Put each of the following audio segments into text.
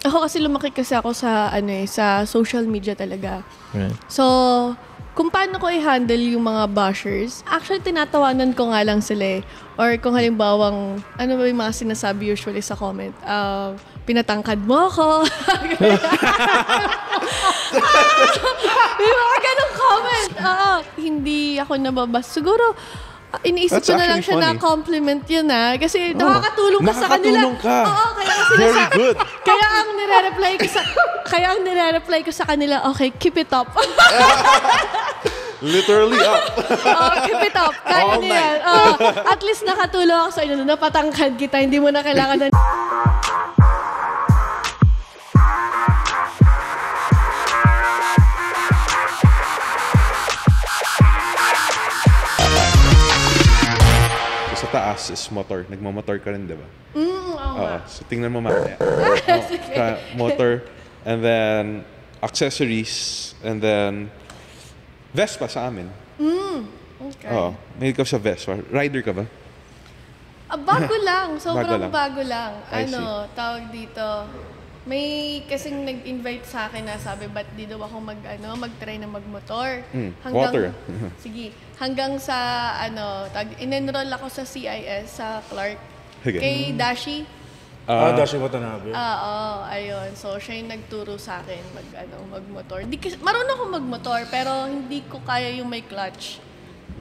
ako kasi lumaki kasi ako sa sa social media talaga. Right. So, kung paano ko i-handle yung mga bashers, actually tinatawanan ko nga lang sila eh. Or kung halimbawang, ano ba yung mga sinasabi usually sa comment? Pinatangkad mo ako. May mga ganong comment. Hindi ako nababas. Siguro, iniisip ko na lang siya na compliment yun kasi nakakatulong ka sa kanila. Nakakatulong ka. Oo, kaya kasi Very good. Kaya ang nire-reply ko sa kanila, okay, keep it up. Literally up. Keep it up. Kaya All niya yan. At least nakatulong ako sa inyo. Napatangkad kita. Hindi mo na kailangan na... Sa taas is motor. Nagmamotor ka rin, di ba? Oo. So tingnan mo mamaya. Motor, and then accessories, and then Vespa sa amin. Okay. Mahilig ka sa Vespa. Rider ka ba? Bago lang. Sobrang Bago lang. bago lang. I see. Tawag dito. May kasing nag-invite sa akin na sabi, ba't di daw ako mag-try na magmotor? Water. Sige. Hanggang sa, in-enroll ako sa CIS, sa Clark. Okay. Kay Dashi. Dashi Watanabe. Ayun. So, siya yung nagturo sa akin magmotor. Marunong ako magmotor, pero hindi ko kaya yung may clutch.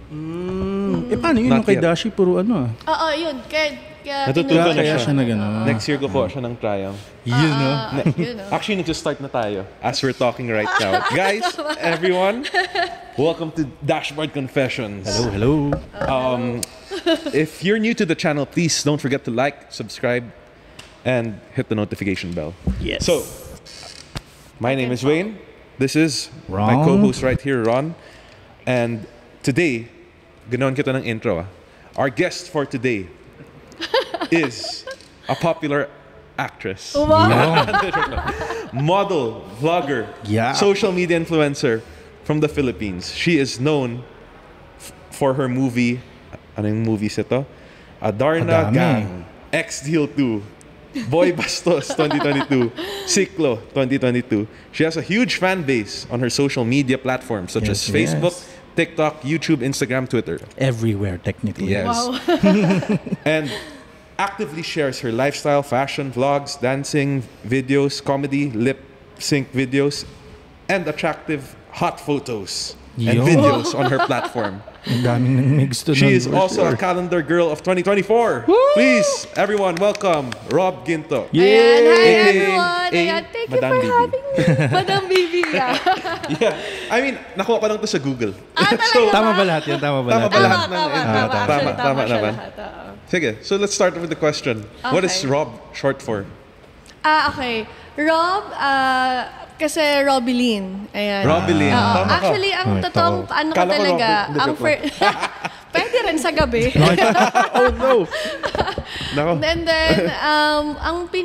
Paano yun? Not Kay yet. Dashi, puro Yun. Kaya Natututo na Kaya siya. siya na gano'n. Next year kukuha siya ng Triumph. Yun, no? Actually, nag-start na tayo as we're talking right now. Guys, everyone, welcome to Dashboard Confessions. Hello. If you're new to the channel, please don't forget to like, subscribe, and hit the notification bell. Yes. So, my name is Wayne. This is my Ron. co-host right here, Ron. And today, ganoon kita ng intro. Our guest for today is a popular actress. Model, vlogger, Yeah. social media influencer from the Philippines. She is known for her movie, ano yung movies ito? Adarna Madami. Gang, X-Deal 2, Boy Bastos 2022, Ciclo 2022. She has a huge fan base on her social media platforms such as Yes, Facebook, yes. TikTok, YouTube, Instagram, Twitter. Everywhere, technically. Yes. Wow. And actively shares her lifestyle, fashion, vlogs, dancing videos, comedy, lip sync videos, and attractive hot photos and Yo. videos on her platform. Ang daming may gusto She nun, is for also a sure. calendar girl of 2024. Please, everyone, welcome Rob Ginto. Ayan, hi AKA everyone! Ayan, thank you Madam for Bibi. having me. Madam Bibi, Yeah. I mean, nakuha ko lang to sa Google. Tama ba lahat yan? Tama ba Tama lahat? ba Tama, lahat ng tama, intro? tama. Actually, Tama siya naman. lahat. Sige, so let's start with the question. What is Okay. Rob short for? Okay. Rob, kasi Robilyn. Ayan. Robilyn. Oo. Tama ka. Actually, ang Ay, totoong, tama. ano ko Kala ko talaga, Hindi, ang joke pwede rin sa gabi. Oh no! Nako. And then,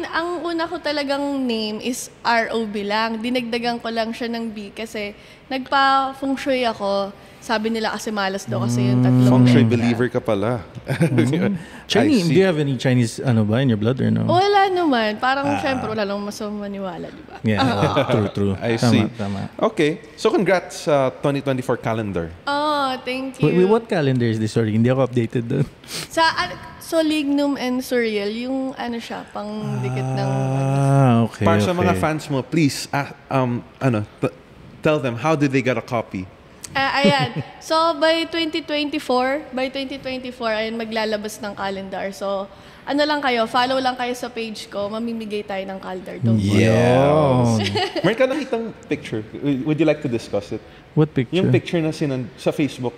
ang una ko talagang name is R.O.B. lang. Dinagdagan ko lang siya ng B kasi nagpa-feng shui ako. Sabi nila kasi malas daw kasi yung tatlong Feng Shui letra. believer ka pala. Chinese, I do see. you have any Chinese ba in your blood or no? Wala naman. Parang syempre wala lang mas maniwala, di ba? Yeah, true. I Tama, see. Tama. Okay, so congrats sa 2024 calendar. Oh, thank you. Wait, what calendar is this? Sorry, hindi ako updated doon. Sa Solignum and Surreal, yung siya, pang dikit ng... Okay. Para sa mga okay. fans mo, please, tell them, how did they get a copy? Ayan. So, by 2024, ayun, maglalabas ng calendar. So, lang kayo, follow lang kayo sa page ko, mamimigay tayo ng calendar. Don't worry. Yeah. Meron ka nakitang picture. Would you like to discuss it? What picture? Yung picture na sa Facebook.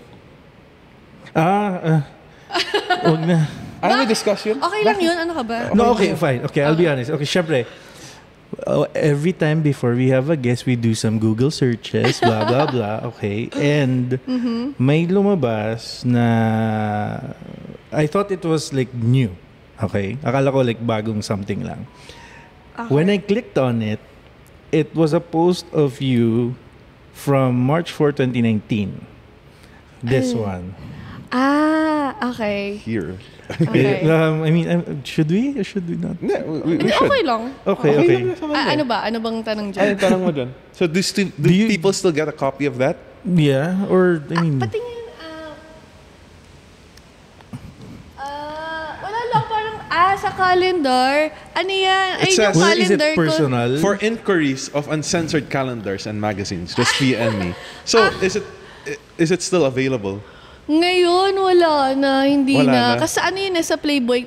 Wag na. Ayaw mo discuss yun? Okay lang yun, ano ka ba? No, okay, fine. Okay, I'll be honest. Okay, syempre, every time before we have a guest, we do some Google searches, blah, blah, blah. Okay. And may lumabas na I thought it was like new. Okay. Akala ko like bagong something lang. Okay. When I clicked on it, it was a post of you from March 4, 2019. This one. Okay. here. Okay. I mean, should we or should we not? Yeah, we Hindi, should. okay lang. Okay. Ano ba? Ano bang tanong dyan? Ay, tanong mo dyan. So do people still get a copy of that? Yeah, or I mean, Patingin, wala lang parang, sa calendar. Ano yan? It Ay, says- yung well, is it calendar ko. personal? For inquiries of uncensored calendars and magazines, just PM me. So is it still available? Ngayon, wala na. Hindi Wala na. Kasi ano yun, sa Playboy.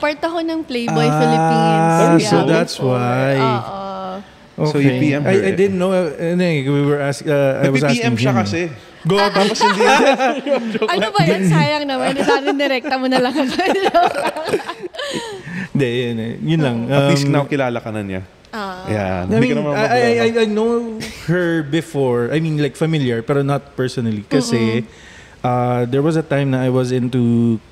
Part ako ng Playboy Philippines. so Yeah, that's before. why. Oo. So you PM her. I didn't know. We were asking. I was asking Nag-PM siya him. kasi. Tapos hindi. Ano ba yan? Sayang naman. Sana direkta mo na lang ako. Hindi, yun lang. At least now kilala ka na niya. I Yeah. Hindi mean, ka naman I know her before. I mean, like familiar, pero not personally. Kasi there was a time na I was into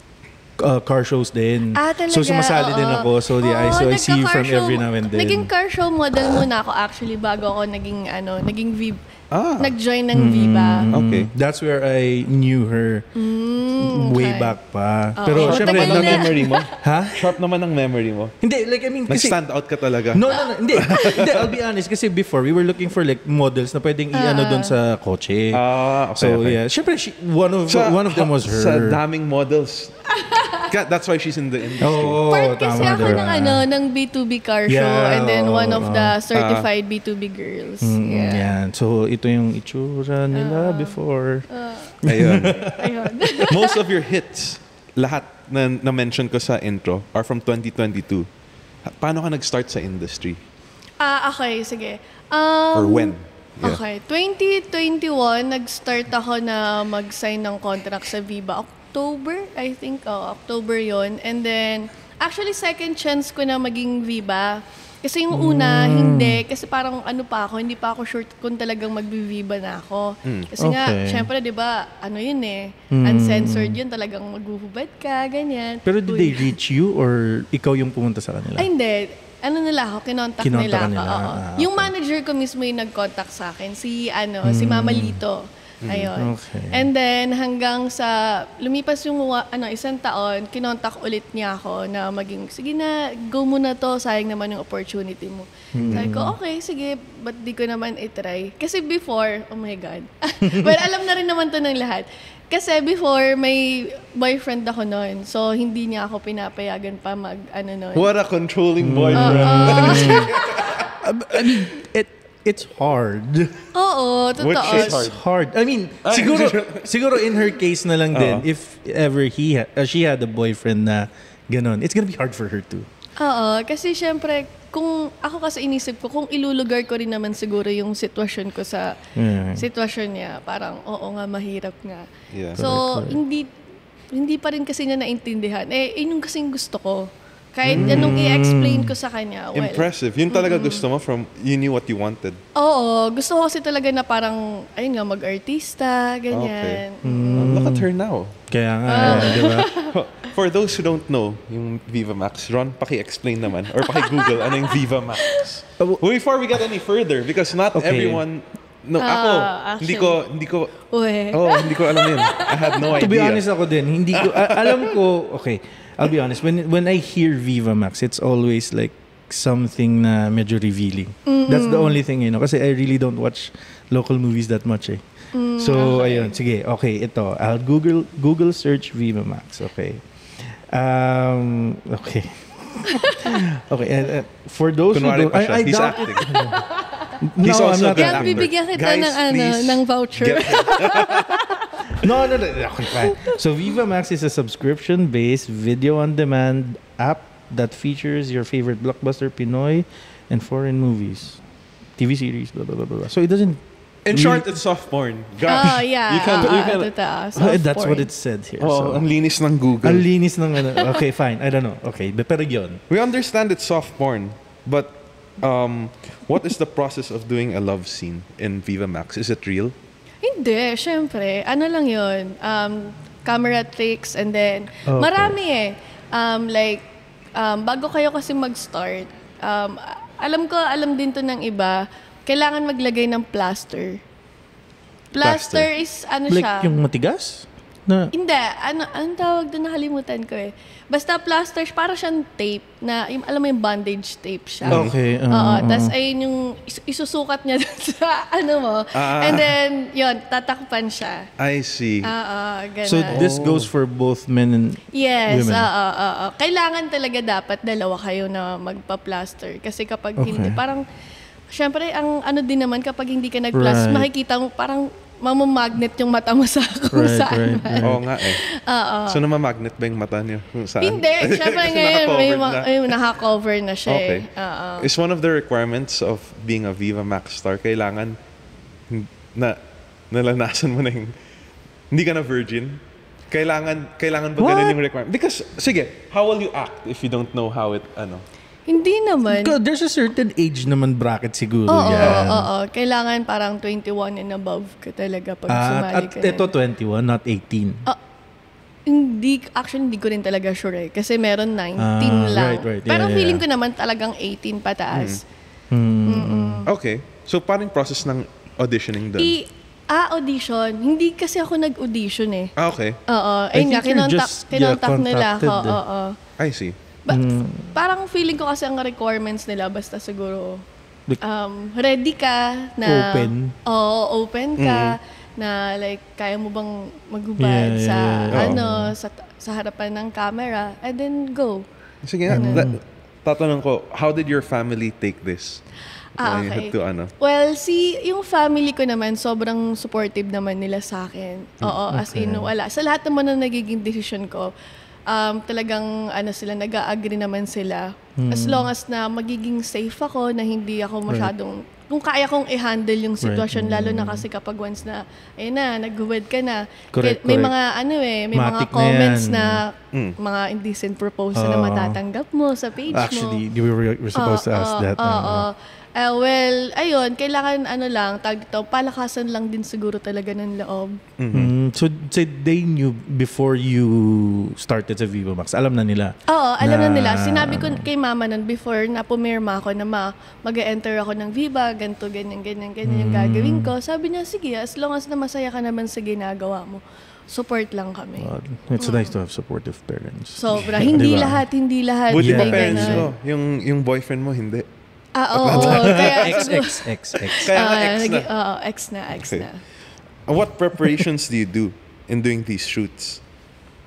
car shows din. Talaga? So sumasali din ako. So yeah, so I see you from every now and then. Naging car show model muna ako actually bago ako naging nag-join ng Viva. Okay. That's where I knew her way okay. back pa. Oo. Pero So, syempre, tagal Ang na. memory mo? ha? Sharp naman ang memory mo. Hindi, like I mean, kasi Nag-stand out ka talaga. No, hindi. Hindi, I'll be honest. Kasi before, we were looking for like models na pwedeng i-ano doon sa kotse. Okay. So yeah, syempre, one of them was her. Sa daming models. That's why she's in the industry. Oo, Part kasi tama, ako diba? ng B2B car show Yeah, and then one of oo. the certified B2B girls. Yeah. Yan. So, ito yung itsura nila before. Ayun. Ayun. Most of your hits, lahat na mention ko sa intro, are from 2022. Paano ka nag-start sa industry? Okay, sige. Or when? Yeah. Okay. 2021, nag-start ako na mag-sign ng contract sa Viva. October, I think. October yon. And then, actually, second chance ko na maging Viva. Kasi yung una, hindi. Kasi parang hindi pa ako sure kung talagang mag-Viva na ako. Kasi nga, Okay. syempre, di ba, yun uncensored yun, talagang maghuhubad ka, ganyan. Pero did they reach you or ikaw yung pumunta sa kanila? Ay, hindi. Nila ako, kinontak Kinontak nila ako. nila. Oo. Okay. Yung manager ko mismo yung nag-contact sa akin, si Mama Lito. Ayun. Okay. And then hanggang sa lumipas yung isang taon, kinontak ulit niya ako na sige na, go mo na to, sayang naman yung opportunity mo. Sabi ko, okay, sige, ba't di ko naman itry? Kasi before, oh my God. Well, alam na rin naman to ng lahat. Kasi before, may boyfriend ako noon. So, hindi niya ako pinapayagan pa noon. What a controlling boyfriend. I mean, it's hard. Oo, totoo. Which is It's hard. I mean, siguro in her case na lang din, if ever she had a boyfriend na ganon, it's gonna be hard for her too. Oo, kasi syempre, kung ako kasi inisip ko, kung ilulugar ko rin naman siguro yung sitwasyon ko sa sitwasyon niya, parang oo nga, mahirap nga. Yeah. So, hindi pa rin kasi niya naintindihan. Yun kasing gusto ko. Kahit anong i-explain ko sa kanya. Well, Impressive. Yun talaga gusto mo you knew what you wanted. oo, gusto ko kasi talaga na parang, ayun nga, mag-artista, ganyan. Look at her now. Kaya nga, di ba? For those who don't know, yung Viva Max, Ron, paki-explain naman or paki-Google ano yung Viva Max. Before we get any further, because not everyone... No, ako, hindi ko Uwe. hindi ko alam yun. I had no idea. To be honest ako din, hindi ko, alam ko, okay, I'll be honest, when I hear Viva Max, it's always like something na medyo revealing. That's the only thing, kasi I really don't watch local movies that much eh. So, ayun, sige, okay, ito, I'll Google search Viva Max, okay. Okay. Okay, and for those Kunwari who pa don't, siya. I He's doubt acting. No, He's I'm also not a good Kaya actor. bibigyan kita Guys, please ng voucher. get- No. Okay, fine. So Viva Max is a subscription-based video-on-demand app that features your favorite blockbuster Pinoy and foreign movies, TV series, blah blah blah blah. So it doesn't. In short, it's soft porn. Gosh. Yeah. You can, Totoo. That's what it said here. Oh, So, ang linis ng Google. ang linis ng ano. Okay, fine. I don't know. Okay, pero yun. We understand it's soft porn, but what is the process of doing a love scene in Viva Max? Is it real? Hindi, syempre. Ano lang yun? Camera tricks and then, Okay. marami bago kayo kasi mag-start, alam din to ng iba, kailangan maglagay ng plaster. Plaster is ano Like siya? yung matigas? Hindi. Anong tawag doon? Nakalimutan ko eh. Basta plasters, para siyang tape na, alam mo yung bandage tape siya. Okay. Oo. Tapos ayun yung isusukat niya dun sa mo. And then, yun, tatakpan siya. I see. Ganun. So this goes for both men and Yes, women? Kailangan talaga dapat dalawa kayo na magpa-plaster. Kasi kapag hindi, parang, syempre, ang ano din naman, kapag hindi ka nag-plaster, makikita mo parang mamamagnet yung mata mo sa kung saan man. Oo nga eh. So namamagnet ba yung mata niyo? Saan? Hindi. Syempre ngayon, may naka-cover na siya okay. eh. Is one of the requirements of being a Viva Max star, kailangan na nalanasan mo na yung hindi ka na virgin? Kailangan ba ganun yung requirement? Because, sige, how will you act if you don't know how it, Hindi naman. There's a certain age naman bracket siguro yan. Oo. Kailangan parang 21 and above ka talaga pag sumali ka. At ito 21, not 18. Actually, hindi ko rin talaga sure eh. Kasi meron 19 lang. Right. Pero feeling ko naman talagang 18 pataas. Okay. So, parang process ng auditioning doon? Audition. Hindi kasi ako nag-audition eh. Okay. Oo. Ayun nga, kinontak nila ako. Oo. I see. Parang feeling ko kasi ang requirements nila basta siguro ready ka na open ka na like kaya mo bang maghubad sa harapan ng camera and then go. Sige nga, tatanong ko, how did your family take this? Okay. Well, yung family ko naman, sobrang supportive naman nila sa akin. Oo, as in, wala. Sa lahat naman na nagiging decision ko, talagang sila, nag-a-agree naman sila. As long as na magiging safe ako, na hindi ako masyadong, kung kaya kong i-handle yung sitwasyon, lalo na kasi kapag once na, nag-huwed ka na, may mga, may mga comments na, mga indecent proposal na matatanggap mo sa page mo. Actually, we were supposed to ask that. Well, ayun, kailangan palakasan lang din siguro talaga ng loob. So they knew before you started sa Viva Max. Alam na nila? Oo, alam na nila. Sinabi ko kay mama nun before na pumirma ako na mag-enter ako ng Viva, ganito, ganyan yung gagawin ko. Sabi niya, sige, as long as na masaya ka naman sa ginagawa mo, support lang kami. It's nice to have supportive parents. Sobra. Hindi lahat. Buti ba parents mo? Yung boyfriend mo, hindi? Oo. Kaya Ex na. Ex na. What preparations do you do in doing these shoots?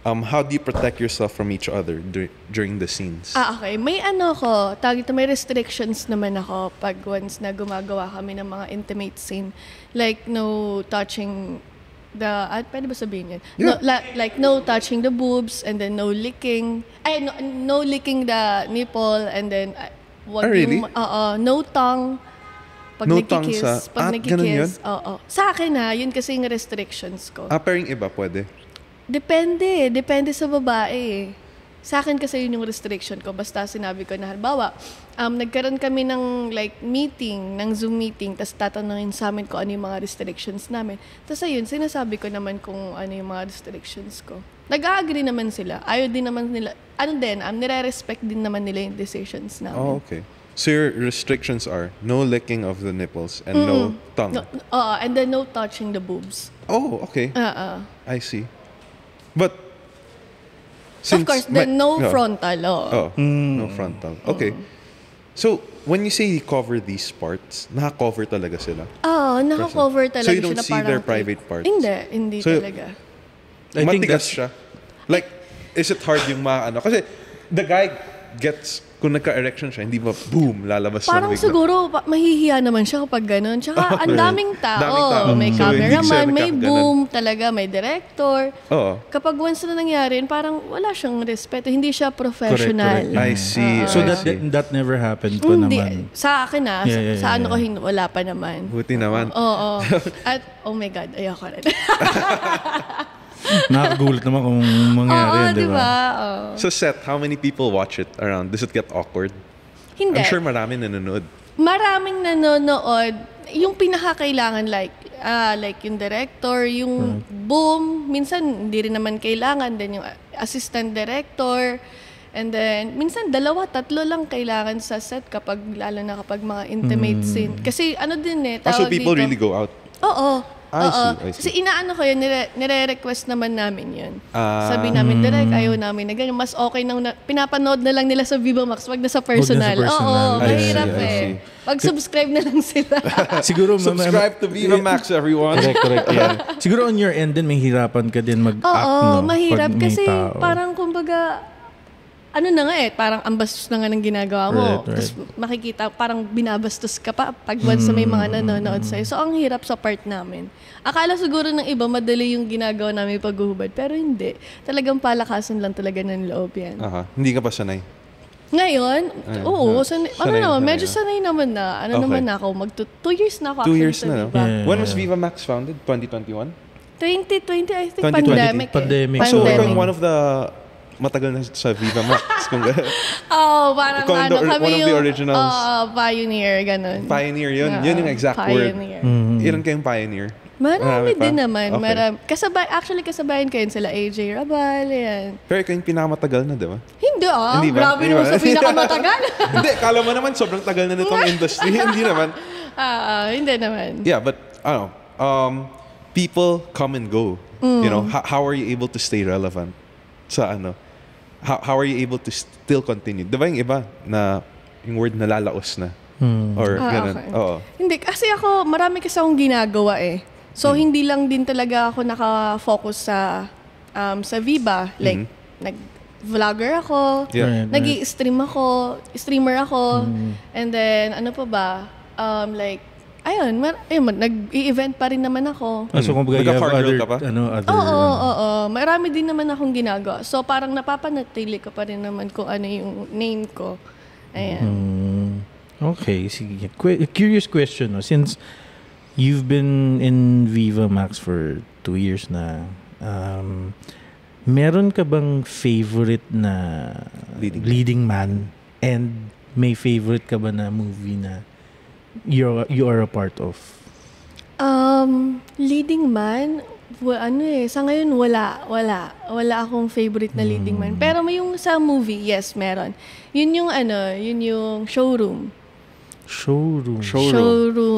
How do you protect yourself from each other during the scenes? Okay. May may restrictions naman ako pag once na gumagawa kami ng mga intimate scene. Like, no touching pwede ba sabihin yan? Yeah. Like, no touching the boobs, and then no licking. No licking the nipple, and then really? No tongue. Pag no nagkikiss. Tongue sa... Pag nagkikiss. Ganun yun? Sa akin yun kasi yung restrictions ko. Pero yung iba pwede? Depende sa babae. Sa akin kasi yun yung restriction ko. Basta sinabi ko na, halimbawa, nagkaroon kami ng Zoom meeting, tapos tatanungin sa amin kung ano yung mga restrictions namin. Tapos ayun, sinasabi ko naman kung ano yung mga restrictions ko. Nag-a-agree naman sila. Ayaw din naman nila. Nire-respect din naman nila yung decisions namin. Oh, okay. So your restrictions are no licking of the nipples and no tongue? And then no touching the boobs. Oh, okay. I see. But of course, no frontal. No frontal. Okay. So, when you say you cover these parts, naka-cover talaga sila? Naka-cover talaga. So you don't see their private parts? Hindi talaga. Matigas siya? Like, is it hard yung kasi the guy gets, kung nagka-erection siya, hindi ba, boom, lalabas parang lang bigla? Siguro, mahihiya naman siya kapag ganun. Tsaka, ang daming tao. May cameraman, may boom, talaga, may director. Kapag once na nangyari, parang wala siyang respeto. Hindi siya professional. Correct. I see. So that never happened pa naman? Sa akin sa ko, wala pa naman. Buti naman. Oo. At, oh my God, ayoko rin. Nakakagulat naman kung mangyari, di ba? So set, how many people watch it around? Does it get awkward? Hindi. I'm sure maraming nanonood. Maraming nanonood. Yung pinakakailangan like yung director, yung boom, minsan hindi rin naman kailangan. Then yung assistant director. And then, minsan 2-3 lang kailangan sa set lalo na kapag mga intimate scene. Kasi din So people really go out? Oo. I see. Kasi inaano ko yun, nire-request naman namin yun. Sabi namin, direct, ayaw namin na ganyan. Mas okay nang pinapanood na lang nila sa Viva Max, wag na sa personal. Oo, mahirap eh. Pag-subscribe na lang sila. Siguro, subscribe to Viva Max, everyone. Correct. Yeah. Siguro on your end din, may hirapan ka din mag-act, no? Mahirap kasi parang kumbaga, ano na nga parang ang bastos na nga ng ginagawa mo. Right. Tapos makikita, parang binabastos ka pa pag once may mga nanonood sa'yo. So, ang hirap sa part namin. Akala siguro ng iba, madali yung ginagawa namin paghuhubad. Pero hindi. Talagang palakasan lang talaga ng loob yan. Hindi ka pa sanay? Ngayon, sanay naman, medyo sanay naman na. Naman na ako, 2 years na ako. 2 years na, no? When was Viva Max founded? 2021? 2020, I think, 2020. pandemic. So, ikaw one of the matagal na sa Viva Max. Parang kami one of the originals. Pioneer, ganun. Pioneer, yun yung exact pioneer. word. Ilan kayong pioneer? Marami din naman. Okay. Kasabayan ko yun sila, AJ Rabal, yan. Pero ikaw yung pinakamatagal na, di ba? Hindi ba? Grabe naman sa pinakamatagal. Hindi, kala mo naman sobrang tagal na nitong industry. Hindi naman. Hindi naman. Yeah, but, people come and go. You know, how are you able to stay relevant sa How are you able to still continue? Diba yung iba na yung word nalalaos na? Or ganun. Okay. Oo. Hindi, kasi marami kasi akong ginagawa eh. So, hindi lang din talaga ako naka-focus sa Viva. Like, nag-vlogger ako, streamer ako, and then, ano pa ba? Nag-i-event pa rin naman ako. So, kung baga, ka pa? Oo. Marami din naman akong ginagawa. So, parang napapanatili ko pa rin naman kung ano yung name ko. Ayan. Okay, sige. Curious question, no? Since you've been in Viva Max for 2 years na, meron ka bang favorite na leading man? And may favorite ka ba na movie na you are a part of? Leading man, sa ngayon wala akong favorite na leading man. Pero may yung sa movie, yes, meron. Yun yung Showroom.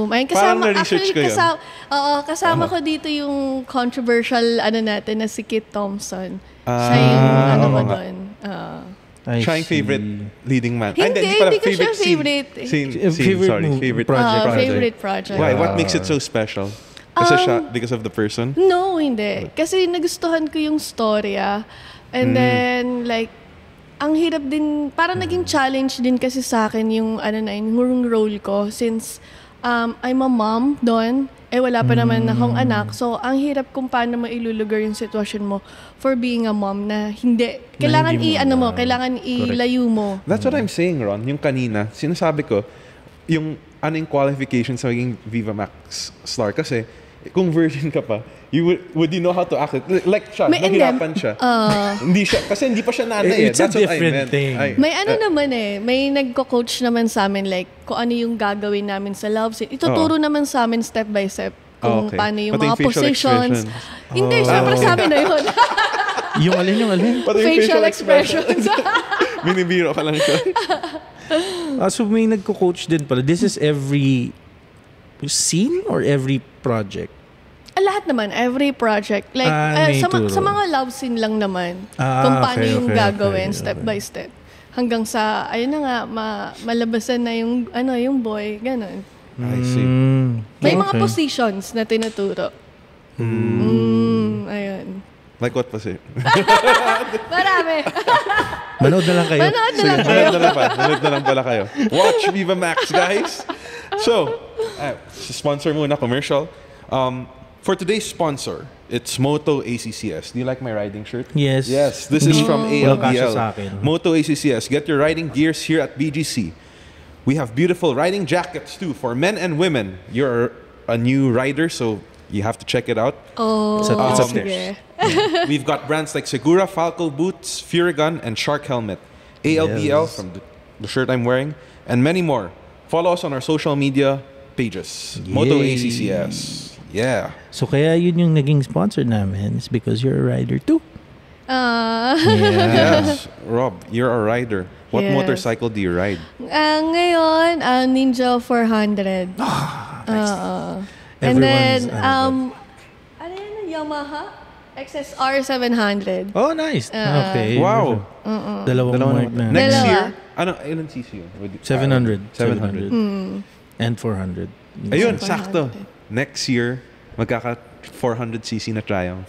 Ay, parang na-research ko yun. Kasama ko dito yung controversial natin na si Kit Thompson. Siya yung doon. Siya yung favorite leading man. Hindi ko siya favorite. Favorite project. Favorite project. Why? What makes it so special? Kasi because of the person? No, hindi. Kasi nagustuhan ko yung storya. And then, ang hirap din, parang naging challenge din kasi sa akin yung role ko since I'm a mom doon. Wala pa naman akong anak. So, ang hirap kung paano mo ilulugar yung sitwasyon mo for being a mom na hindi. Kailangan kailangan ilayo mo. That's what I'm saying, Ron. Yung kanina, sinasabi ko, yung qualifications sa maging Viva Max star. Kasi, kung virgin ka pa, would you know how to act it? Like siya, nahirapan siya. Hindi siya, kasi hindi pa siya nanay. It's That's a different thing. May may nagko-coach naman sa amin kung ano yung gagawin namin sa love scene. Ituturo naman sa amin step by step kung paano yung mga positions. Hindi, syempre sa amin na yun. Yung alin? Facial expressions. Binibiro ka lang siya. So may nagko-coach din pala. This is every scene or every project? Lahat naman, every project. Sa mga love scene lang naman. Kung paano yung gagawin, step by step. Hanggang sa, ayun na nga, malabasan na yung boy, ganun. I see. May mga positions na tinuturo. Ayun. Like what position? Marami. Manood na lang kayo. Manood na lang pala kayo. Watch Viva Max, guys. So, sponsor muna, commercial. For today's sponsor, it's Moto ACCS. Do you like my riding shirt? Yes. Yes, this is from ALBL. Well, Moto ACCS. Get your riding gears here at BGC. We have beautiful riding jackets too for men and women. You're a new rider, so you have to check it out. Oh, it's up there. We've got brands like Segura, Falco boots, Furigun, and Shark helmet. ALBL from the shirt I'm wearing, and many more. Follow us on our social media pages. Yay. Moto ACCS. Yeah. So kaya yun yung naging sponsor namin. It's because you're a rider too. Yes. Rob, you're a rider. What Yes. motorcycle do you ride? Ngayon, Ninja 400. Nice. And then, Everyone's Yamaha XSR 700. Oh, nice. Okay. Wow. Dalawang mark na. Next Dalawa. year, ilan cc yun? 700. 700. And 400. Ayun, 400. sakto. Next year, magkaka 400cc na Triumph.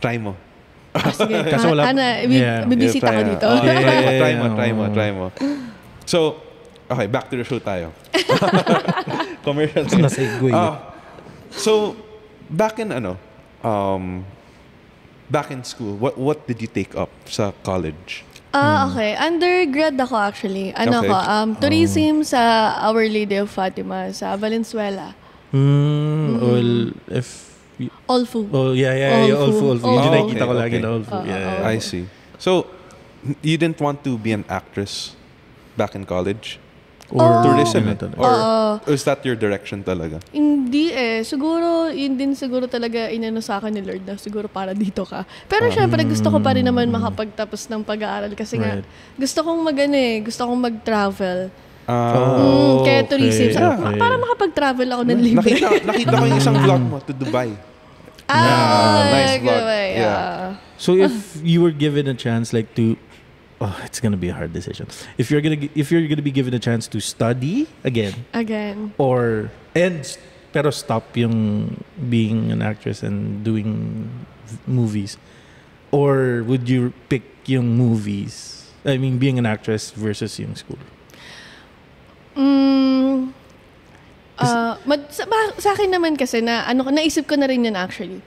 Try mo. Sige. Kaso wala- Bibisita ko Try- dito. Try mo. So, okay, back to the show tayo. Commercial. Na-segue. So, back in school, what did you take up sa college? Okay. Undergrad ako actually. Okay. Tourism sa Our Lady of Fatima sa Valenzuela. Well, Olfu. Olfu. Oh, Yun yung nakikita ko lagi okay. na Olfu. Yeah. I see. So, you didn't want to be an actress back in college? Or Tourism? Or Oo. is that your direction talaga? Hindi Siguro, yun din siguro talaga inano sa akin ni Lord na siguro para dito ka. Pero syempre, gusto ko pa rin naman makapagtapos ng pag-aaral kasi nga, Right. gusto kong gusto kong mag-travel. Kaya okay, tourism. okay. Para makapag-travel ako ng libre. Nakita ko yung isang vlog mo to Dubai. Nice vlog. Yeah. So if you were given a chance like to it's gonna be a hard decision. If you're gonna be given a chance to study again or pero stop yung being an actress and doing movies, or would you pick yung movies? I mean, being an actress versus yung school. Sa akin naman kasi na naisip ko na rin yun actually.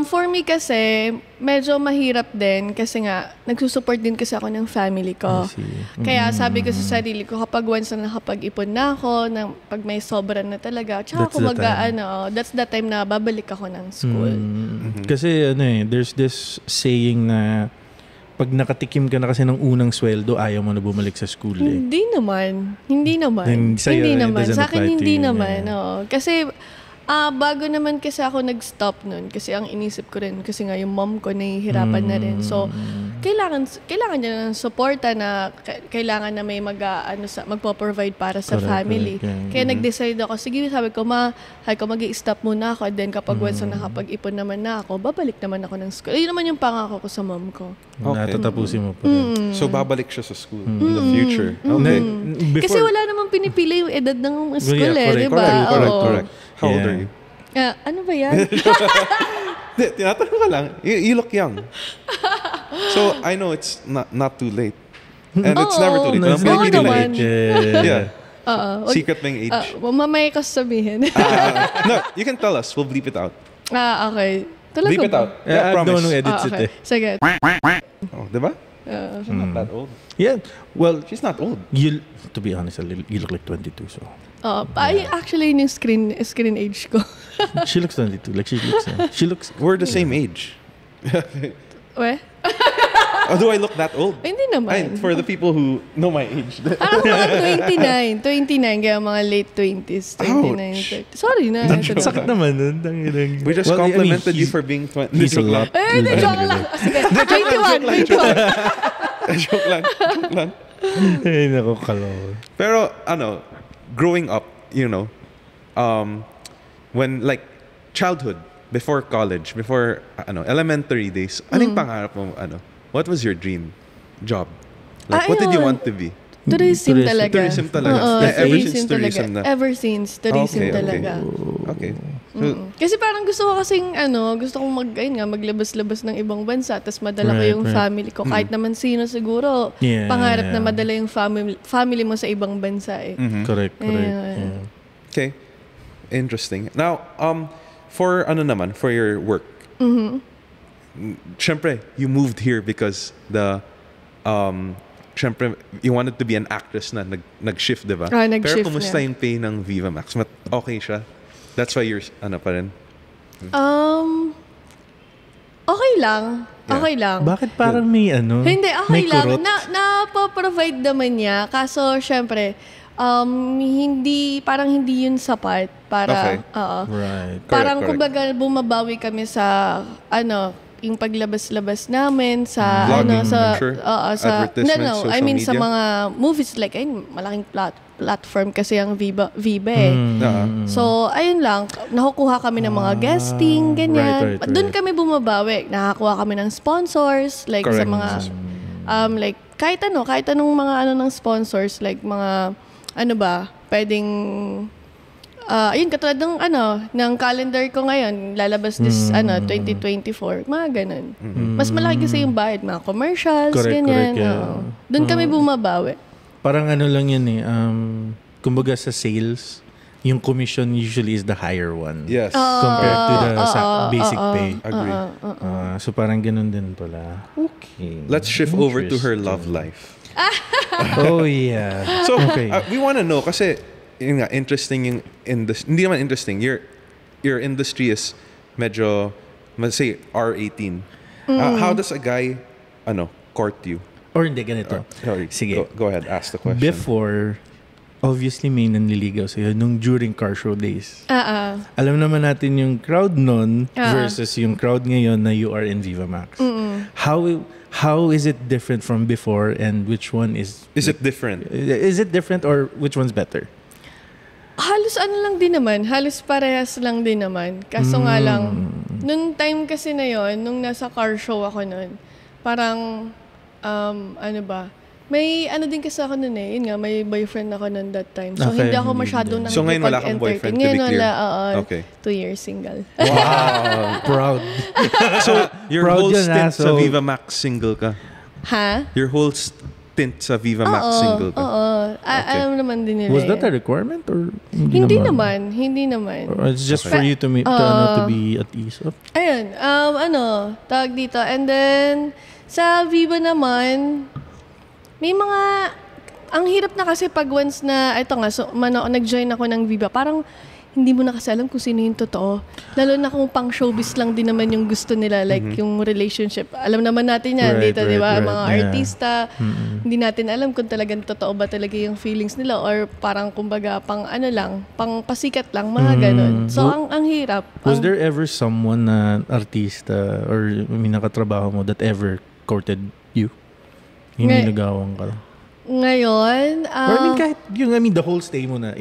For me kasi, medyo mahirap din kasi nga, nagsusupport din kasi ako ng family ko. I see. Kaya sabi ko sa sarili ko, kapag once na nakapag-ipon na ako, pag may sobra na talaga, tsaka That's ako the time. that's the time na babalik ako ng school. Kasi there's this saying na pag nakatikim ka na kasi ng unang sweldo, ayaw mo na bumalik sa school eh. Hindi naman. Hindi Sa'yo, it naman. doesn't Sa akin, apply to hindi you, naman. yeah. Oo. Kasi, bago naman kasi ako nag-stop nun. Kasi ang inisip ko rin, kasi nga yung mom ko nahihirapan na rin. So, kailangan niya ng suporta na kailangan na may magpo-provide para sa Correct, family. correct, yeah. Kaya nag-decide ako, sige, sabi ko, mag-i-stop muna ako. Then kapag once na nakapag-ipon naman na ako, babalik naman ako ng school. Yun naman yung pangako ko sa mom ko. Okay. Natatapusin mo pa rin. So, babalik siya sa school in the future. Okay. Kasi wala namang pinipili yung edad ng school correct, di ba? Correct. How old Yeah. are you? Ano ba yan? Tinatanong ka lang. You look young. So, I know it's not too late. And it's never too late. No, Walang it's not pinipili na naman. age. Yeah. Yeah. Secret na yung age. Mamaya ko sabihin. No, you can tell us. We'll bleep it out. Okay. Talaga Bleep it ba? out. Yeah, I don't promise. know edits it Okay. eh. Sige. Oh, diba? She's not that old. Yeah. Well, She's not old. to be honest, you look like 22, so. Actually, yun yung screen age ko. She looks 22. Like she looks. We're the same age. We? Oh, do I look that old? Hindi naman. Ay, for the people who know my age. Parang mga 29, kaya mga late 20s, 29, 30. Sorry na. Sakit naman nun. We just complimented you for being 20. He's a lot. Hindi, joke lang. Sige, 21. Joke lang. Ay, naku, kalaw. Pero, growing up, when, like, childhood, before college, before, elementary days, anong pangarap mo, what was your dream job? Like, what did you want to be? Tourism talaga. Tourism talaga. Oo, Ever since tourism na. Ever since tourism Okay. talaga. Okay. So, Kasi parang gusto ko kasing gusto kong maglabas-labas ng ibang bansa tapos madala ko Right, yung right. family ko. Kahit naman sino siguro, Yeah, pangarap na yeah. madala yung family mo sa ibang bansa eh. Correct. Ayun. Yeah. okay. Interesting. Now, for your work, syempre, you moved here because syempre, you wanted to be an actress na nag-shift, diba? Nag-shift Pero kumusta na. yung pay ng Viva Max? Okay siya? That's why you're, pa rin? Okay lang. Okay lang. Bakit parang may Hindi, okay may lang. kurot? Na-provide naman niya. Kaso, syempre, parang hindi yun sapat para, Okay. Right. parang Correct. kumbaga bumabawi kami sa, yung paglabas-labas namin sa, Vlogging, sa, I'm sure. sa, Advertisements, I mean, social sa media. mga movies, like, malaking platform kasi ang Viva eh. So, ayun lang. Nakukuha kami ng mga guesting, ganyan. Right. Doon kami bumabawi. Nakakuha kami ng sponsors, like Correct. sa mga, like, kahit anong mga ng sponsors, like mga, pwedeng, ayun, katulad ng calendar ko ngayon, lalabas this, 2024, mga ganun. Mas malaki kasi yung bayad, mga commercials, ganyan. Yeah. Doon kami bumabawi. Parang lang yan eh. Kumbaga sa sales, yung commission usually is the higher one. Yes. Compared to the basic pay. Agree. So parang ganun din pala. Okay. Let's shift over to her love life. Oh yeah. So, okay. We want to know kasi yun nga, interesting yung industry. Hindi naman interesting. Your industry is medyo, let's say, R18. How does a guy, court you? Or hindi, ganito. Sorry. Sige. Go ahead, ask the question. Before, obviously may nanliligaw sa'yo nung during car show days. Alam naman natin yung crowd nun versus yung crowd ngayon na you are in Viva Max. How is it different from before and which one is... Is it different? Is it different or which one's better? Halos lang din naman. Halos parehas lang din naman. Kaso nga lang, nung time kasi na yon, nung nasa car show ako nun, parang, may din kasi ako nun eh. Yun nga, may boyfriend ako nun that time. So, Okay. hindi ako masyadong So, ngayon wala kang boyfriend, to be Ngayon clear? wala, Okay. 2 years single. Wow. Proud. So, your Proud whole yan, stint sa so- Viva Max single ka? Ha? Your whole stint sa Viva Max single ka? Oo. Alam naman din nila. Was that a requirement or Hindi naman. Hindi naman. Or it's just for you to to be at ease? Ayun, tawag dito. And then, sa Viva naman, may mga, ang hirap na kasi pag once na, nag-join ako ng Viva, parang hindi mo na kasi alam kung sino yung totoo. Lalo na kung pang showbiz lang din naman yung gusto nila, like yung relationship. Alam naman natin yan dito, di ba? Mga artista, hindi natin alam kung talagang totoo ba talaga yung feelings nila or parang kumbaga pang pang pasikat lang, mga ganun. So, ang hirap. Was there ever someone na artista or may nakatrabaho mo that ever courted you? Hindi nagawan ka lang? Ngayon, Or kahit yung, the whole stay mo na.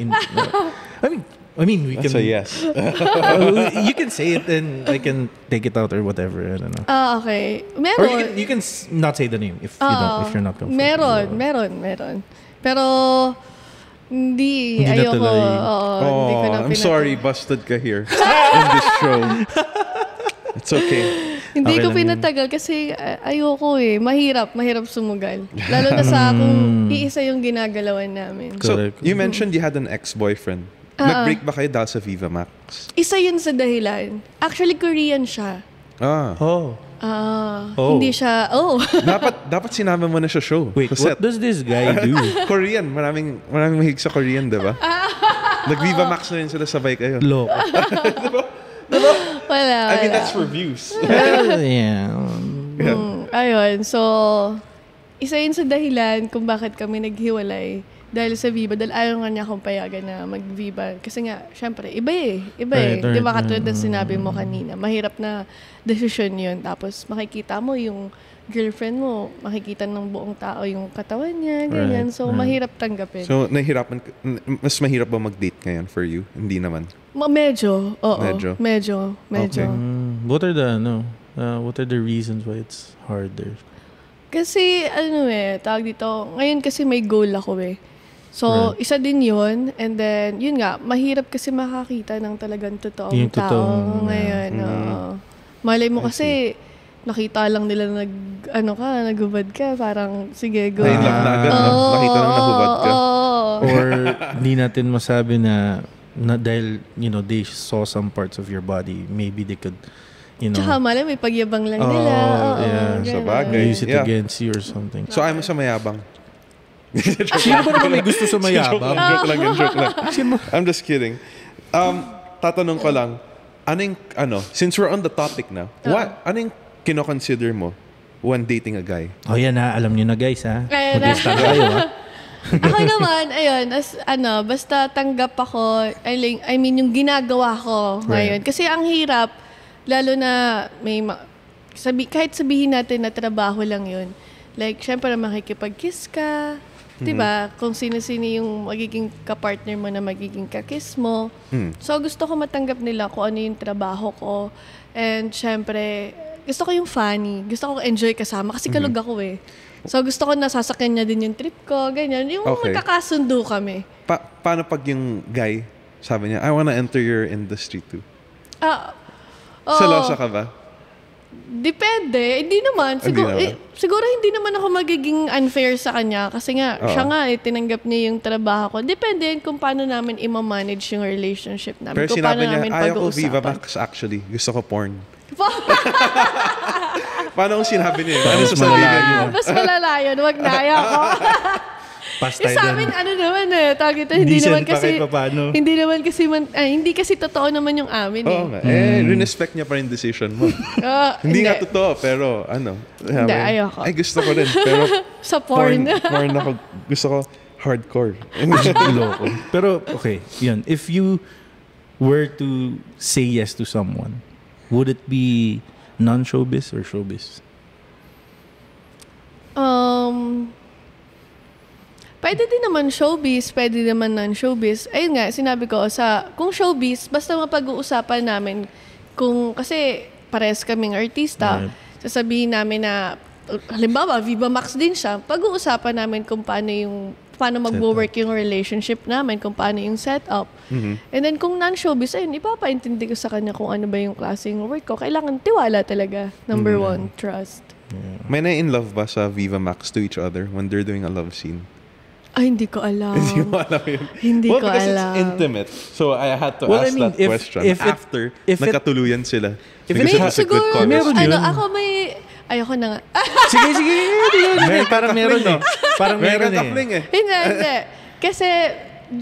We can... That's a yes. You can say it and I can take it out or whatever. I don't know. okay. Or Meron. you can not say the name if you're not comfortable. Meron. Pero, hindi na ayoko. tuloy. Hindi ko na I'm sorry, busted ka here in this show. It's okay. Hindi Okay ko lang pinatagal kasi ayoko eh. Mahirap sumugal. Lalo na sa kung iisa yung ginagalawan namin. So, Correct. you mentioned you had an ex-boyfriend. Nag-break ba kayo dahil sa Viva Max? Isa yun sa dahilan. Actually, Korean siya. Oh. Hindi siya, Dapat sinama mo na siya show. Wait, Sa what does this guy do? Korean. Maraming mahig sa Korean, diba? Nag-Viva Max na rin sila sabay kayo. Loko. Wala. I mean, that's for views. Yeah. Ayun, so, isa yun sa dahilan kung bakit kami naghiwalay. Dahil sa Viva, dahil ayaw nga niya akong payagan na mag-Viva. Kasi nga, syempre, iba eh. Right. Di ba katulad ng sinabi mo kanina, mahirap na desisyon yun. Tapos makikita mo yung girlfriend mo, makikita ng buong tao yung katawan niya, ganyan. So, mahirap tanggapin. So, mas mahirap ba mag-date ngayon for you? Hindi naman. Medyo, oo. Medyo? Medyo. What are the reasons why it's harder? Kasi, tawag dito, ngayon kasi may goal ako eh. So, isa din yun. And then, yun nga, mahirap kasi makakita ng talagang totoong Yung tao totoong, ngayon. Malay mo kasi, nakita lang nila nagubad ka. Parang, sige, go. Ay, na agad, no? Nakita lang nahubad ka. Or hindi natin masabi na dahil, they saw some parts of your body, maybe they could, Tsaka malay, may pagyabang lang nila. Sa bagay. use it against you or something. So, ayaw mo sa mayabang? Sino ba naman may gusto sa mayabang? Joke lang. I'm just kidding. Tatanong ko lang, since we're on the topic now, ano yung kino-consider mo when dating a guy? Oh, yan ha. Alam nyo na guys ha. Ayun na. Mag-lista na kayo ha. Ako naman, ayun, basta tanggap ako, I mean, yung ginagawa ko ngayon. Kasi ang hirap, lalo na may, kahit sabihin natin na trabaho lang yun. Like, syempre makikipag-kiss ka, Diba? Kung sino-sino yung magiging kapartner mo na magiging kakiss mo. So, gusto ko matanggap nila kung ano yung trabaho ko. And, syempre, gusto ko yung funny. Gusto ko enjoy kasama kasi kalug ako eh. So, gusto ko nasasakyan niya din yung trip ko, ganyan. Yung magkakasundo kami. Paano pag yung guy, sabi niya, I wanna enter your industry too? Selosa ka ba? Depende. Hindi naman. Siguro hindi naman ako magiging unfair sa kanya kasi nga, siya nga tinanggap niya yung trabaho ko. Depende kung paano namin i-manage yung relationship namin. Pero kung sinabi paano niya, ayaw ko Viva Max actually. Gusto ko porn. Paano kung sinabi niya? Ano sasabihin niya? Mas malala yun. Wag na. Ayaw ko. Sa amin, naman tawag ito, hindi naman kasi totoo naman yung amin respect niya pa rin decision mo. Hindi nga totoo, pero hindi, ayoko. Ay, gusto ko rin, pero sa porn ako, gusto ko hardcore. Pero, okay, yun. If you were to say yes to someone, would it be non-showbiz or showbiz? Pwede din naman showbiz, pwede naman non-showbiz. Ayun nga, sinabi ko, kung showbiz, basta mapag-uusapan namin, kasi pares kaming artista, sasabihin namin na, halimbawa, Viva Max din siya, pag-uusapan namin kung paano mag-work yung relationship namin, kung paano yung setup. And then, kung non-showbiz, ayun, ipapaintindi ko sa kanya kung ano ba yung klaseng work ko. Kailangan tiwala talaga. Number one, trust. May na-in-love ba sa Viva Max to each other when they're doing a love scene? Ay, hindi ko alam. Hindi mo alam yun? Hindi ko because alam. It's intimate. So, I had to ask that question after nagkatuluyan sila. Siguro, ako ayoko na nga. Sige. Parang meron eh. Parang meron eh. Hindi. Kasi,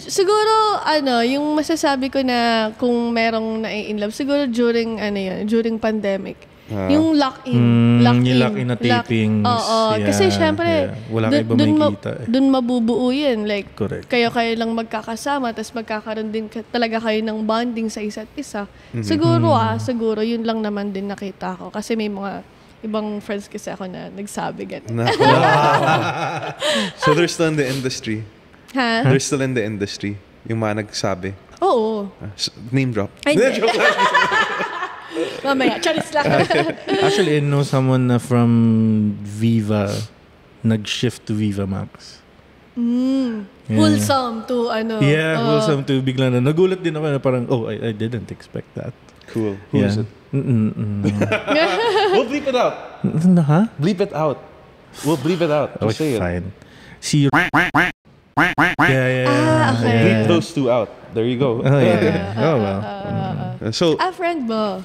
siguro, yung masasabi ko na kung merong na-in-love, siguro during pandemic. Yung lock-in. Yung lock-in na tapings. Oo. Kasi syempre, wala kayo ba makikita eh. Doon mabubuo yan. Like, correct. kayo lang magkakasama, tapos magkakaroon din talaga kayo ng bonding sa isa't isa. Siguro, yun lang naman din nakita ko. Kasi may mga ibang friends kasi ako na nagsabi ganun. So they're still in the industry? Ha? They're still in the industry? Yung mga nagsabi? Oo. Name drop? Ay, hindi. Mamaya, charis lang. Actually, I know someone na from Viva nag-shift to Viva Max. Wholesome to wholesome to bigla na. Nagulat din ako na parang, I didn't expect that. Cool. Who is it? We'll bleep it out. Huh? Bleep it out. We'll bleep it out. Okay, say fine. It. See you. Okay. Bleep those two out. There you go. Oh, yeah. Well. So, friend ba?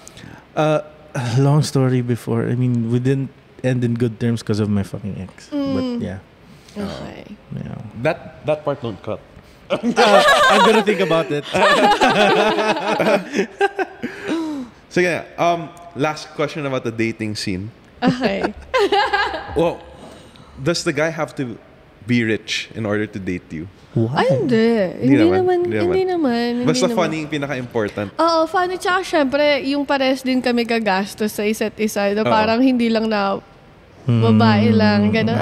Long story before. I mean, we didn't end in good terms because of my fucking ex. But yeah. Okay. Yeah. That part don't cut. I'm gonna think about it. So yeah, last question about the dating scene. Okay. Well, does the guy have to be rich in order to date you? Why? Ay, hindi naman. Basta funny yung pinaka-important. Oo, funny. Tsaka syempre, yung pares din kami gagastos sa isa't isa. Parang hindi lang na babae lang. Ganun.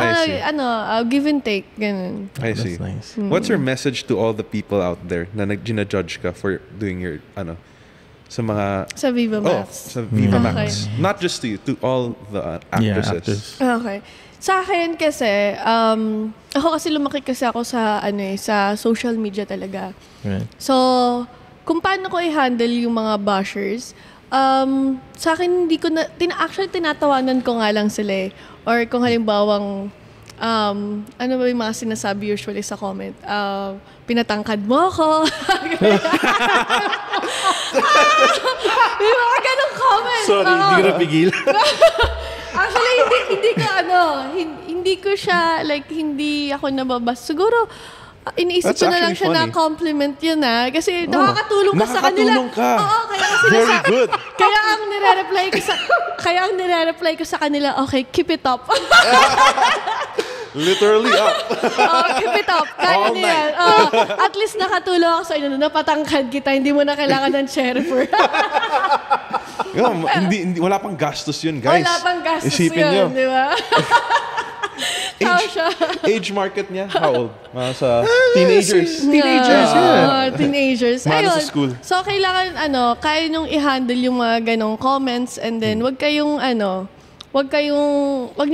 Give and take. Ganun. I see. That's nice. What's your message to all the people out there na nag-judge ka for doing your, sa mga... Sa Viva Max. Sa Viva Max. Not just to you, to all the actresses. Okay. Sa akin kasi, ako kasi lumaki kasi ako sa sa social media talaga. Right. So, kung paano ko i-handle yung mga bashers, sa akin hindi ko actually tinatawanan ko nga lang sila eh. Or kung halimbawang ano ba yung mga sinasabi usually sa comment? Pinatangkad mo ako. May mga ganong comment. Sorry, hindi ko napigil. Actually, hindi ko siya, hindi ako nababas. Siguro, iniisip ko na lang siya funny. Na compliment yun kasi nakakatulong ka sa kanila. Nakakatulong ka. Oo, very good. Kaya ang nire-reply ko sa kanila, okay, keep it up. Literally up. Keep it up. Kaya niya yan. At least nakatulong ako sa inyo. Napatangkad kita. Hindi mo na kailangan ng sherifer. Wala pang gastos yun, guys. Wala pang gastos Isipin yun, di ba? Age market niya? How old? Sa teenagers. Teenagers. Ayun. Sa school. So, kailangan, kaya niyong i-handle yung mga ganong comments and then, wag niyo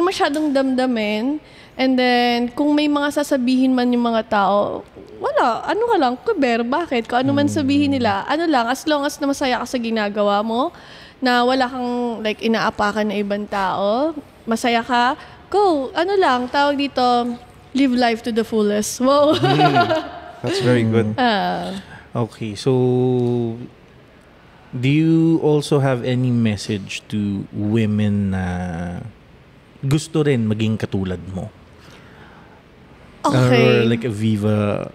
masyadong damdamin. And then, kung may mga sasabihin man yung mga tao, wala, ka lang, kuber, bakit? Kung ano man sabihin nila, as long as na masaya ka sa ginagawa mo, na wala kang, inaapakan na ibang tao, masaya ka, go, tawag dito, live life to the fullest. Wow. That's very good. Okay, so do you also have any message to women na gusto rin maging katulad mo? Okay. Or like a Viva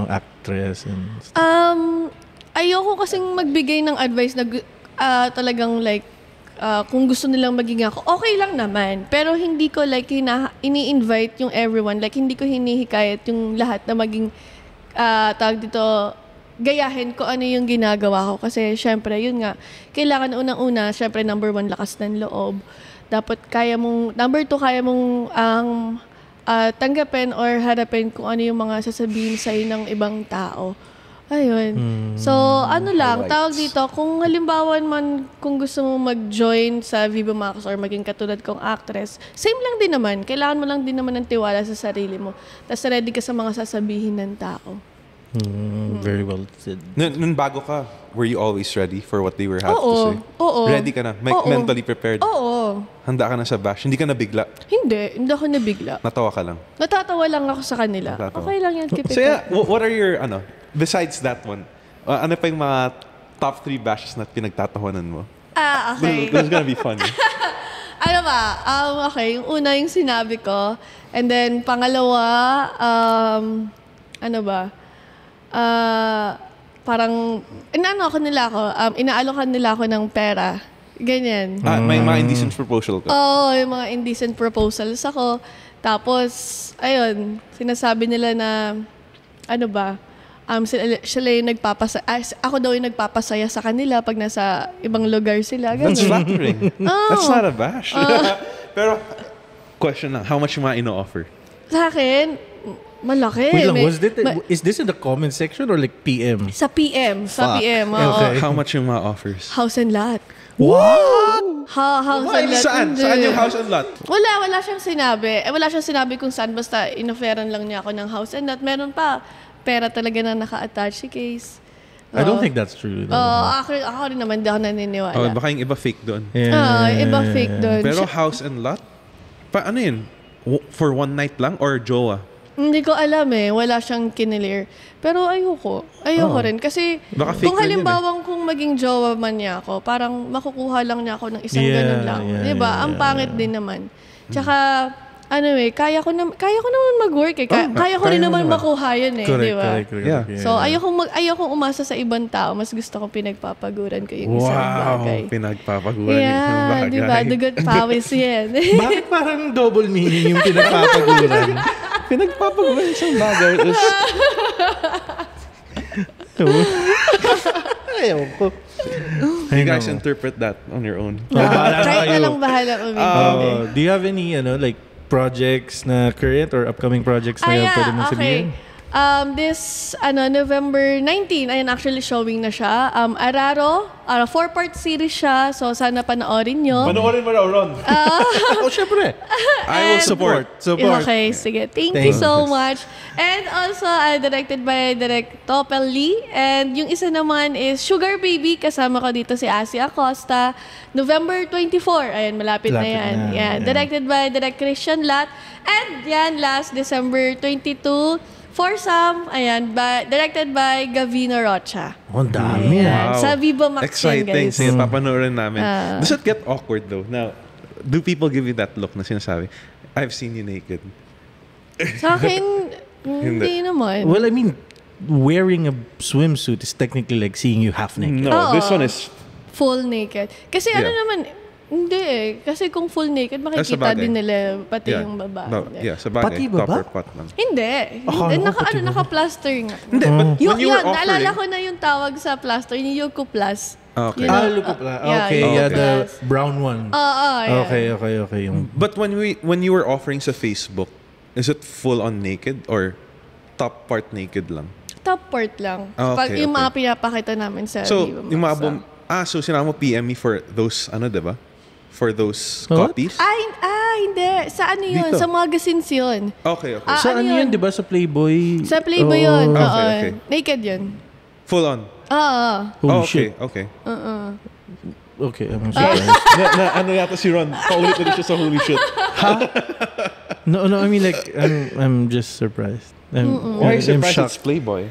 actress and stuff? Ayoko kasing magbigay ng advice na talagang kung gusto nilang maging ako, okay lang naman. Pero hindi ko ini-invite yung everyone. Hindi ko hinihikayat yung lahat na maging tawag dito, gayahin ko ano yung ginagawa ko. Kasi syempre, yun nga, kailangan unang-una, syempre number 1, lakas ng loob. Dapat number 2, kaya mong tanggapin or harapin kung ano yung mga sasabihin sa'yo ng ibang tao. Ayun. So, tawag dito, kung halimbawa man, kung gusto mo mag-join sa Viva Max or maging katulad kong actress, same lang din naman. Kailangan mo lang din naman ng tiwala sa sarili mo. Tapos ready ka sa mga sasabihin ng tao. Very well said. Nung bago ka, were you always ready for what they were have to say? Oo. Ready ka na? Mentally prepared? Oo. Handa ka na sa bash? Hindi ka nabigla? Hindi ako nabigla. Natawa ka lang? Natatawa lang ako sa kanila. Natatawa. Okay lang yan, keep it So up. what are your, besides that one, ano pa yung mga top 3 bashes na pinagtatawanan mo? Okay. This is gonna be funny. Okay. Yung una yung sinabi ko. And then, pangalawa, parang, inaalokan nila ako ng pera. Ganyan. May mga indecent proposal ka? Oo, yung mga indecent proposals ako. Tapos, ayun, sinasabi nila na, sila yung ako daw yung nagpapasaya sa kanila pag nasa ibang lugar sila. Ganun. That's flattering. That's not a bash. Pero, question lang, how much yung mga ino-offer? Sa akin, malaki. Wait lang, is this in the comment section or PM? Sa PM. Sa PM, oo. Okay. How much yung mga offers? House and lot. What? House and lot. Saan? Hindi. Saan yung house and lot? Wala siyang sinabi. Wala siyang sinabi kung saan. Basta inoferan lang niya ako ng house and lot. Meron pa. Pera talaga na naka-attach si Case. I don't think that's true. Ako rin naman, di ako naniniwala. Baka yung iba fake doon. Iba fake doon. Pero house and lot? Ano yun? For one night lang or jowa? Hindi ko alam wala siyang kinilir. Pero ayoko rin. Kasi kung halimbawa kung maging jowa man niya ako, parang makukuha lang niya ako ng isang ganun lang. Diba? Ang pangit din naman. Tsaka, kaya ko naman mag-work kaya ko rin naman makuha yun diba? Correct. So, ayokong umasa sa ibang tao. Mas gusto kong pinagpapaguran ko yung isang bagay. Pinagpapaguran yung isang bagay. Diba? Dugot pawis yan. Bakit parang double meaning yung pinagpapaguran? Pinagpapaguran yung isang bagay is... Ayaw ko. You guys interpret that on your own. Try na lang bahala umintindi. Do you have any, projects na current or upcoming projects na pwede mong sabihin? This November 19, ayun, actually showing na siya. Araro, 4-part series siya. So, sana panoorin nyo. Panoorin mo raw, Ron. Syempre. I will support. Okay, sige. Thank you so much. And also, directed by Direk Topel Lee. And yung isa naman is Sugar Baby. Kasama ko dito si Asi Acosta. November 24. Ayun, malapit na yan. Directed by Direk Christian Lat. And yan, last December 22. Foursome, directed by Gavino Rocha. Ang dami. Wow. Sa Viva Max Exciting. yan, guys. Sige, papanoorin namin. Does it get awkward though? Now, do people give you that look na sinasabi, I've seen you naked? Sa akin, hindi naman. Well, I mean, wearing a swimsuit is technically like seeing you half naked. No, this one is... Full naked. Kasi hindi kasi kung full naked, makikita din nila pati yung babae. Sa bagay. Pati baba? Top or pot lang. Hindi. Naka-plaster nga. Hindi, but when you were offering... Naalala ko na yung tawag sa plaster, yung Yuko Plus. Okay. The brown one. Okay. Okay. But when you were offering sa Facebook, is it full-on naked or top part naked lang? Top part lang. Ah, okay, Pag yung okay. mga pinapakita namin sa So, Viva Max, yung mga album... so sinama mo PM me for those, diba? For those What? copies? Hindi. Sa ano yun? Dito. Sa magazines yun. Okay. Sa ano yun, di ba? Sa Playboy? Sa Playboy yun. Okay, Oo. okay. Naked yun. Full-on? Oo. Holy okay, shit. okay. Okay, I'm surprised. Ano yata si Ron? Paulit-ulit siya sa holy shit. No, I mean like, I'm just surprised. Why are you I'm surprised shocked. it's Playboy?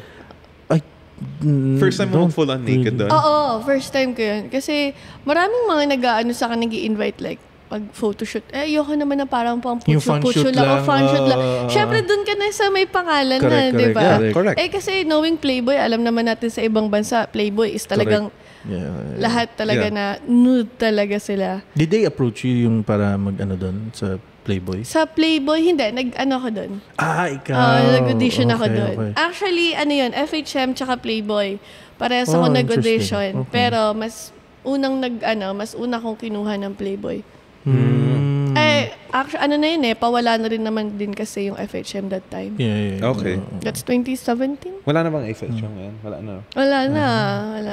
First First time mo full-on naked doon? Oo, first time ko yun. Kasi maraming mga nag-ano sa akin, nag-i-invite like pag photoshoot. Ayoko naman na parang pang Yung fan pucho shoot lang. lang. Fan shoot lang. Siyempre, dun ka na sa may pangalan na, di ba? Correct. Kasi knowing Playboy, alam naman natin sa ibang bansa, Playboy is talagang lahat talaga na nude talaga sila. Did they approach you yung para mag-ano doon sa Playboy? Sa Playboy, hindi. Nag-ano ako doon. Ikaw. Nag-audition ako Okay, doon. okay. Actually, ano yun, FHM tsaka Playboy. Parehas Oh, ako nag-audition. interesting. Okay. Pero mas una kong kinuha ng Playboy. Actually, ano na yun pawala na rin naman din kasi yung FHM that time. Yeah. Okay. That's 2017? Wala na bang FHM ngayon? Wala na. Wala na.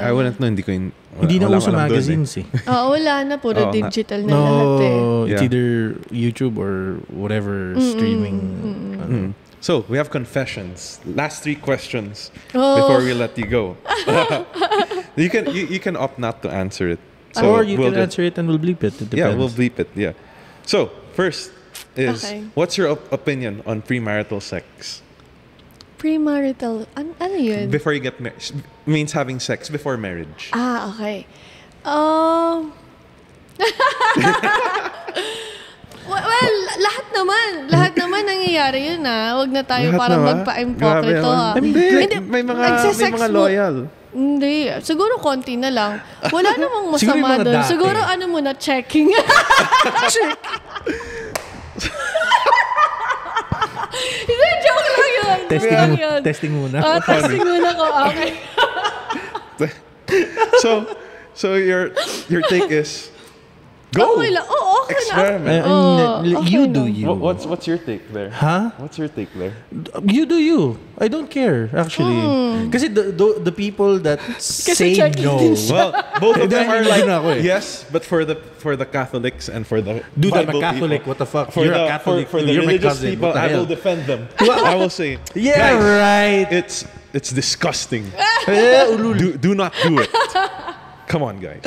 I wouldn't know. Hindi ko Hindi na uso magazines eh. Oo, wala na. Puro Oo nga. digital na lahat It's Yeah. either YouTube or whatever streaming. So, we have confessions. Last 3 questions Oh. before we let you go. You can opt not to answer it. So Or you we'll can answer it and we'll bleep it. It depends. Yeah, we'll bleep it. Yeah. So, first is, Okay. what's your opinion on premarital sex? Premarital. Ano yun? Before you get married. Means having sex before marriage. Okay. Well, lahat naman nangyayari yun Huwag na tayo Lahat parang naman? magpa-impokrito Grabe Hindi, may mga nagsisex mo- loyal. Hindi. Siguro konti na lang. Wala namang Siguro yung masama mga doon. dati. Siguro ano muna, checking. Hindi, joke lang yun. Testing muna. Testing muna ko. Okay. So your take is go. Okay lang. Oo, okay na. Experiment. You okay do lang. you. What's your take there? Huh? What's your take there? You do you. I don't care, actually. Kasi the people that say checking no. din Well, both of them are like Hindi na ako eh. yes, but for the Catholics and for the Dude, I'm a Bible Catholic. people, What the fuck? for You're the, a Catholic. for the You're my religious cousin. people, What the I will hell? defend them. I will say, Yeah, guys, right. it's disgusting. Ulul. Do not do it. Come on, guys.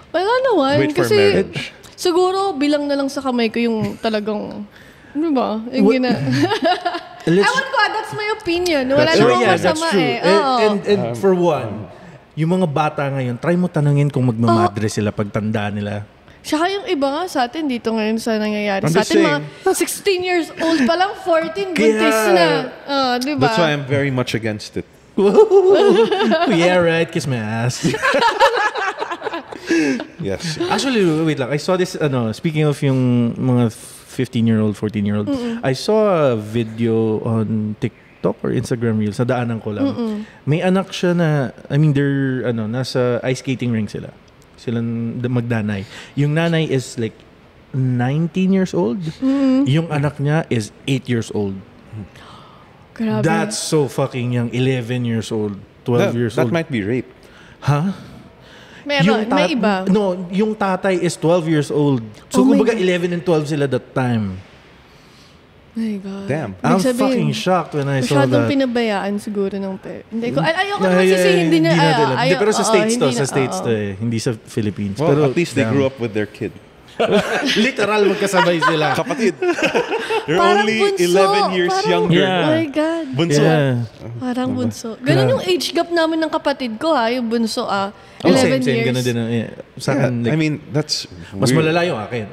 Wala naman. Wait for kasi marriage. siguro bilang na lang sa kamay ko yung talagang, ano ba? Yung Ewan ko, that's my opinion. Wala That's namang true. masama Oo. And for one, yung mga bata ngayon, try mo tanungin kung magmamadre sila pagtanda nila. Tsaka yung iba nga sa atin dito ngayon sa nangyayari. I'm Sa just atin saying. mga 16 years old pa lang, 14, buntis na. Di ba? That's why I'm very much against it. Yeah, right. Kiss my ass. Yes. Actually, wait lang. I saw this, speaking of yung mga 15-year-old, 14-year-old, I saw a video on TikTok or Instagram Reels. Sa daanan ko lang. May anak siya na, they're, nasa ice skating ring sila. Silang magdanay. Yung nanay is like 19 years old. Yung anak niya is 8 years old. Grabe. That's so fucking young. 11 years old. 12 years That old. might be rape. Huh? Meron, may iba. No, yung tatay is 12 years old. So, Oh my kumbaga God. 11 and 12 sila that time. My God. Damn. I'm Ibig sabihin, fucking shocked when I saw masyadong that. pinabayaan siguro ng Hindi ko, ayoko naman kasi hindi na, Hindi, pero sa States to. hindi Sa na, States oo. to eh. Hindi sa Philippines. Well, pero, at least they damn. grew up with their kid. Literal magkasabay sila. Kapatid. You're Parang only bunso. 11 years Parang- younger. Yeah. Oh my God. Bunso. Yeah. Parang bunso. Ganun yung age gap namin ng kapatid ko yung bunso 11 Same, years. ganun din. Yeah. Sa Yeah, akin, like, I mean, that's mas weird. malala yung akin.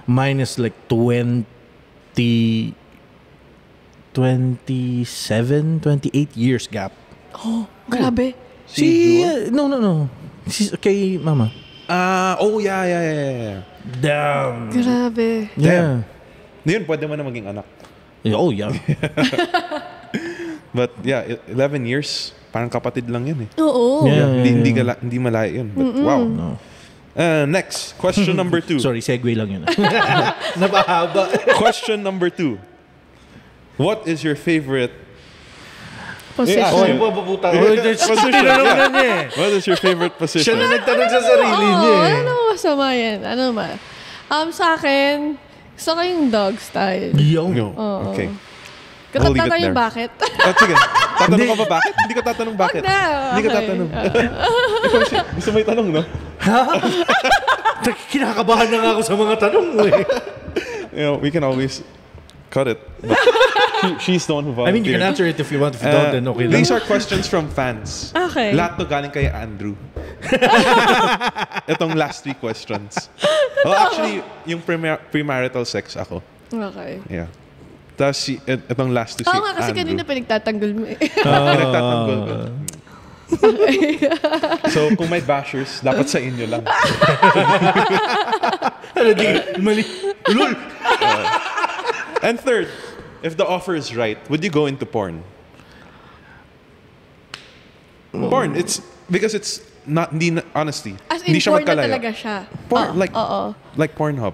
Mine is like 27, 28 years gap. Oh, grabe. No. Kay mama. Yeah. Damn. Grabe. Yeah. Yun, pwede mo na maging anak. Oh, yeah. But yeah, 11 years, parang kapatid lang yun eh. Oo. Yeah. Hindi malayo yun. But wow. No. Next, question number 2. Sorry, segue lang yun. Napahaba. Question number 2. What is your favorite Position. Oh, yung papaputa. Tinanong na niya eh. What is your favorite position? Siya na nagtanong sa sarili niya eh. Ano masama yan? Ano ba? Sa akin, gusto ko yung dog style. Yung. No. Okay. Kung I'll leave it tatanong yung there. bakit. Sige. Tatanong ka ba bakit? Hindi ko tatanong bakit. Wag na. Hindi ko Okay. tatanong. Gusto mo itanong, no? Kinakabahan na nga ako sa mga tanong mo eh. We can always cut it. But she's the one who I mean, you volunteered. can answer it if you want. If you don't, then okay lang. These are questions from fans. Okay. Lahat to galing kay Andrew. Itong last 3 questions. Well, actually, yung premarital sex ako. Okay. Yeah. Tapos itong last 2 si Oo nga, kasi Andrew. kanina pinagtatanggol mo eh. Pinagtatanggol ko. So, kung may bashers, dapat sa inyo lang. Ano, di, mali. Lul! And third, if the offer is right, would you go into porn? Porn, it's because it's not, honestly, As in, hindi siya porn na magkalayo. talaga siya. Porn, Oo. like Pornhub.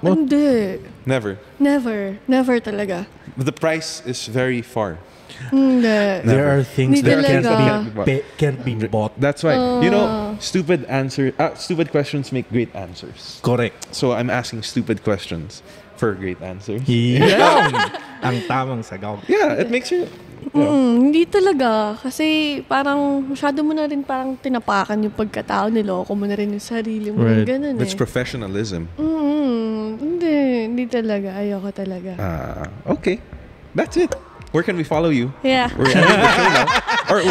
Hindi. Never. Never talaga. The price is very far. Hindi. There are things Hindi that talaga. can't be bought. That's why, stupid questions make great answers. Correct. So I'm asking stupid questions for great answers. Yan. Ang tamang sagaw. Yeah, it makes you. Hindi talaga. Kasi parang masyado mo na rin parang tinapakan yung pagkatao. Niloko mo na rin yung sarili mo. Right. Ganun That's eh. professionalism. Hindi talaga. Ayoko talaga. Okay, that's it. Where can we follow you? Yeah. We're ending the show now. Or,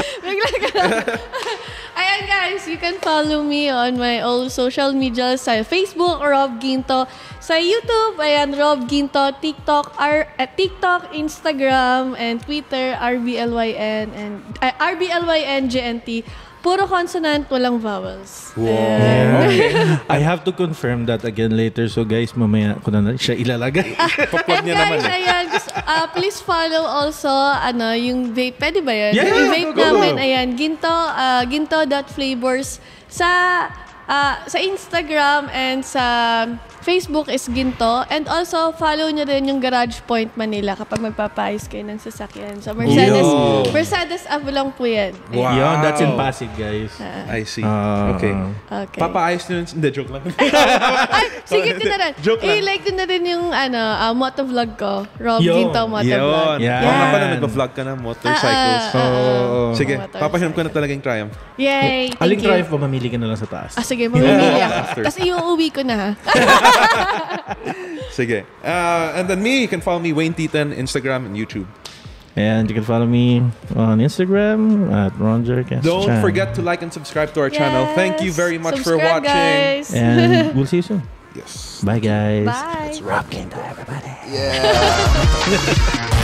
Ayan guys, you can follow me on my all social media sa Facebook, Rob Ginto. Sa YouTube, ayan, Rob Ginto. TikTok, Instagram, and Twitter, RBLYN and RBLYNGNT. Puro consonant, walang vowels. I have to confirm that again later. So guys, mamaya ko na siya ilalagay. pa-plug And niya guys, naman eh. ayan, please follow also yung vape. Pwede ba yan? Yeah, Yung vape go. namin, ayan, ginto.flavors. Sa Instagram and sa Facebook is Ginto. And also, follow nyo rin yung Garage Point Manila kapag magpapayos kayo ng sasakyan. So, Mercedes Ave lang po yan. Wow. Yun, that's in Pasig, guys. I see. Okay. Okay. Papaayos nyo hindi, joke lang. Ay, sige ko na rin. Joke lang. I-like ko na rin yung motovlog ko. Rob Yun. Ginto Motovlog. Yun. Yeah. Oo nga pala, nag-vlog ka na motorcycles. Sige, Motorcycle. papahiram ko na talaga yung Triumph. Yay! Thank Aling you. drive pa, mamili ka na lang sa taas. Sige, mamimili ako. After. Tapos iuuwi ko na ha. Sige. And then me, you can follow me, Wayne Titan, Instagram and YouTube. And you can follow me on Instagram at Ron Jerkes. Don't forget to like and subscribe to our channel. Thank you very much for Subscribe, watching. guys. And we'll see you soon. Yes. Bye, guys. Bye. Rob Ginto, everybody. Yeah.